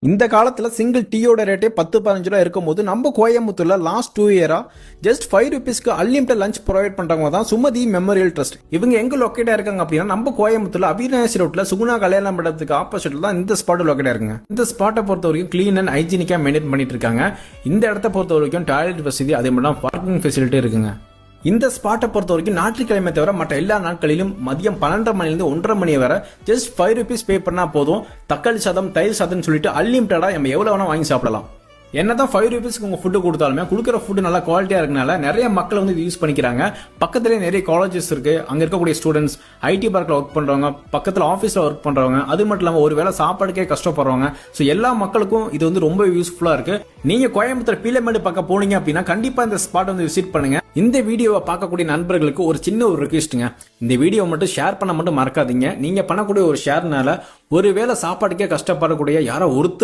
இந்த காலத்துல சிங்கிள் டீயோட ரேட்டே 10-15 ரூபா இருக்கும்போது நம்ம கோயம்புத்தூர்ல லாஸ்ட் 2 இயரா ஜஸ்ட் 5 ருபீஸ்க்கு அன்லிமிட்டட் லஞ்ச் ப்ரொவைட் பண்றவங்க தான் சுமதி மெமோரியல் ட்ரஸ்ட். இவங்க எங்க லொக்கேட்டா இருக்காங்க அப்படின்னா நம்ம கோயம்புத்தூர்ல அபிநாசி ரோட்ல சுகுணா கல்யாண மண்டபத்துக்கு ஆப்போசிட்ல தான் இந்த ஸ்பாட் லொக்கேட்டா இருக்குங்க. இந்த ஸ்பாட்டை பொறுத்த வரைக்கும் கிளீன் அண்ட் ஹைஜீனிக்கா மெயின்டைன் பண்ணிட்டு இருக்காங்க. இந்த இடத்த பொறுத்த வரைக்கும் டாய்லெட் வசதி அதே மாதிரி பார்க்கிங் ஃபெசிலிட்டி இருக்குங்க. இந்த ஸ்பாட்டை பொறுத்த வரைக்கும் ஞாயிற்றுக்கிழமை தவிர மற்ற எல்லா நாட்களிலும் மதியம் 12:30 மணிலிருந்து 1:30 மணி வரை ஜஸ்ட் 5 ருபீஸ் பே பண்ணா போதும். தக்காளி சாதம், தயிர் சாதம் சொல்லிட்டு அன்லிமிட்டடா நம்ம எவ்வளவு வேணா வாங்கி சாப்பிடலாம். என்னதான் 5 ருபீஸ்க்கு உங்க ஃபுட்டு கொடுத்தாலுமே கொடுக்குற ஃபுட் நல்லா குவாலிட்டியா இருக்கனால நிறைய மக்கள் வந்து யூஸ் பண்ணிக்கிறாங்க. பக்கத்துலேயே நிறைய காலேஜஸ் இருக்கு. அங்க இருக்கக்கூடிய ஸ்டூடெண்ட்ஸ், ஐடி பார்க்ல ஒர்க் பண்றவங்க, பக்கத்துல ஆபீஸ்ல ஒர்க் பண்றவங்க, அது மட்டும் இல்லாம ஒருவேளை சாப்பாடுக்கே கஷ்டப்படுறவங்க, ஸோ எல்லா மக்களுக்கும் இது வந்து ரொம்ப யூஸ்ஃபுல்லா இருக்கு. நீங்க கோயம்புத்தூர் பீலமேடு பக்கம் போனீங்க அப்படின்னா கண்டிப்பா இந்த ஸ்பாட் வந்து விசிட் பண்ணுங்க. இந்த வீடியோவை பார்க்கக்கூடிய நண்பர்களுக்கு ஒரு சின்ன ஒரு ரிக்வெஸ்ட்டுங்க, இந்த வீடியோ மட்டும் ஷேர் பண்ண மட்டும் மறக்காதீங்க. நீங்க பண்ணக்கூடிய ஒரு ஷேர்னால ஒருவேளை சாப்பாடுக்கே கஷ்டப்படக்கூடிய யாரோ ஒருத்தர்